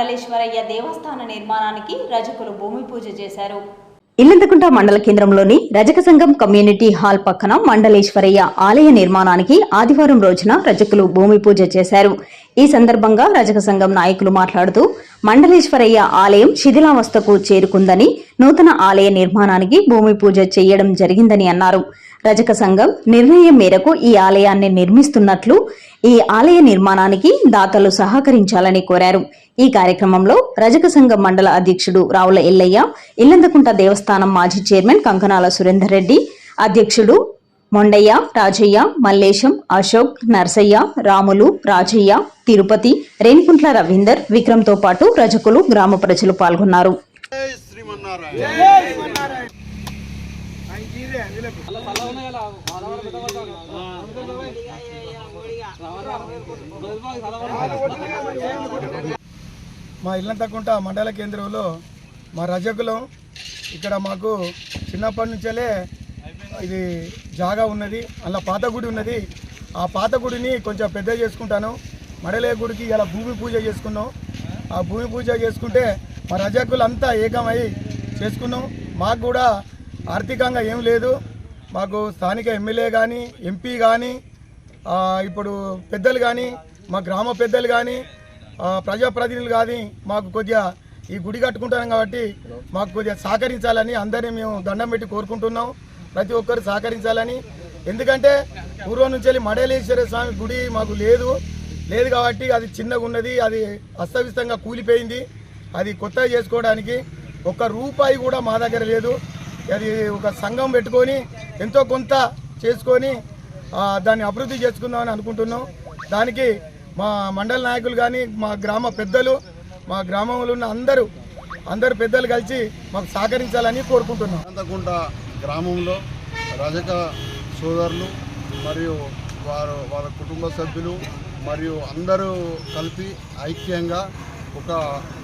మండలేశ్వరయ్య దేవస్థాన నిర్మాణానికి రజకులు భూమి పూజ చేశారు. ఇల్లంతకుంట మండల కేంద్రంలోని రజక సంఘం కమ్యూనిటీ హాల్ పక్కన మండలేశ్వరయ్య ఆలయ నిర్మాణానికి ఆదివారం రోజున రజకులు భూమి పూజ చేశారు. ఈ సందర్భంగా రజక సంఘం నాయకులు మాట్లాడుతూ మండలేశ్వరయ్య ఆలయం శిథిలావస్థకు చేరుకుందని, నూతన ఆలయ నిర్మాణానికి భూమి పూజ చేయడం జరిగిందని అన్నారు. రజక సంఘం నిర్ణయం మేరకు ఈ ఆలయాన్ని నిర్మిస్తున్నట్లు, ఈ ఆలయ నిర్మాణానికి దాతలు సహకరించాలని కోరారు. ఈ కార్యక్రమంలో రజక సంఘం మండల అధ్యక్షుడు రావుల ఎల్లయ్య, ఇల్లంతకుంట దేవస్థానం మాజీ చైర్మన్ కంకనాల సురేందర్ రెడ్డి, అధ్యక్షుడు మొండయ్య, రాజయ్య, మల్లేశం, అశోక్, నర్సయ్య, రాములు, రాజయ్య, తిరుపతి, రేణికుంట్ల రవీందర్, విక్రమ్ తో పాటు రజకులు, గ్రామ ప్రజలు పాల్గొన్నారు. మా ఇల్లంతకుంట మండల కేంద్రంలో మా రజకులం ఇక్కడ మాకు చిన్నప్పటి నుంచే ఇది జాగా ఉన్నది, అలా పాత గుడి ఉన్నది. ఆ పాత గుడిని కొంచెం పెద్ద చేసుకుంటాను. మడలే గుడికి ఇలా భూమి పూజ చేసుకున్నాం. ఆ భూమి పూజ చేసుకుంటే మా రజకులంతా ఏకమై చేసుకున్నాం. మాకు కూడా ఆర్థికంగా ఏం లేదు. మాకు స్థానిక ఎమ్మెల్యే కానీ, ఎంపీ కానీ, ఇప్పుడు పెద్దలు కానీ, మా గ్రామ పెద్దలు కానీ, ప్రజాప్రతినిధులు కానీ మాకు కొద్దిగా ఈ గుడి కట్టుకుంటున్నాం కాబట్టి మాకు కొద్దిగా సహకరించాలని అందరినీ మేము దండం పెట్టి కోరుకుంటున్నాం. ప్రతి ఒక్కరు సహకరించాలని. ఎందుకంటే పూర్వం నుంచి వెళ్ళి మండలేశ్వర స్వామి గుడి మాకు లేదు కాబట్టి అది చిన్నగా ఉన్నది, అది అస్తవ్యస్తంగా కూలిపోయింది. అది కొత్తగా చేసుకోవడానికి ఒక్క రూపాయి కూడా మా దగ్గర లేదు. అది ఒక సంఘం పెట్టుకొని ఎంతో కొంత చేసుకొని దాన్ని అభివృద్ధి చేసుకుందామని అనుకుంటున్నాం. దానికి మా మండల నాయకులు కానీ, మా గ్రామ పెద్దలు, మా గ్రామంలో ఉన్న అందరూ పెద్దలు కలిసి మాకు సహకరించాలని కోరుకుంటున్నాం. ఇల్లంతకుంట గ్రామంలో రజక సోదరులు మరియు వాళ్ళ కుటుంబ సభ్యులు మరియు అందరూ కలిపి ఐక్యంగా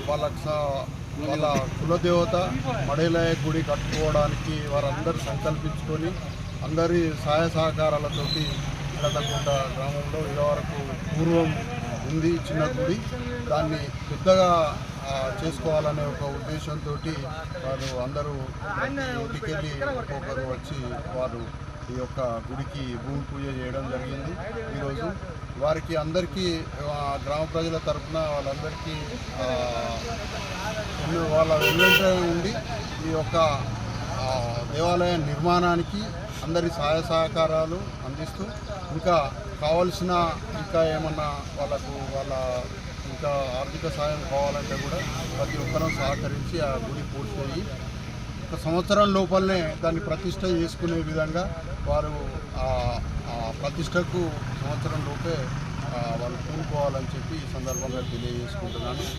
వాళ్ళ కులదేవత మడేలయ్య గుడి కట్టుకోవడానికి వారందరూ సంకల్పించుకొని అందరి సహాయ సహకారాలతోటి ఇల్లంతకుంట గ్రామంలో ఇదివరకు పూర్వం ఉంది చిన్న గుడి, దాన్ని పెద్దగా చేసుకోవాలనే ఒక ఉద్దేశంతో వారు అందరూ ఇంటికెళ్ళి ఒక్కొక్కరు వచ్చి వారు ఈ యొక్క గుడికి భూమి పూజ చేయడం జరిగింది. ఈరోజు వారికి అందరికీ గ్రామ ప్రజల తరఫున వాళ్ళందరికీ వాళ్ళ వెంట ఉండి ఈ యొక్క దేవాలయ నిర్మాణానికి అందరి సహాయ సహకారాలు అందిస్తూ ఇంకా కావలసిన ఏమన్నా వాళ్ళ ఇంకా ఆర్థిక సాయం కావాలంటే కూడా ప్రతి ఒక్కరూ సహకరించి ఆ గుడి పూర్తయ్యి ఒక సంవత్సరం లోపలనే దాన్ని ప్రతిష్ట చేసుకునే విధంగా వారు ప్రతిష్టకు సంవత్సరం లోపే వాళ్ళు పూనుకోవాలని చెప్పి ఈ సందర్భంగా తెలియజేసుకుంటున్నాను.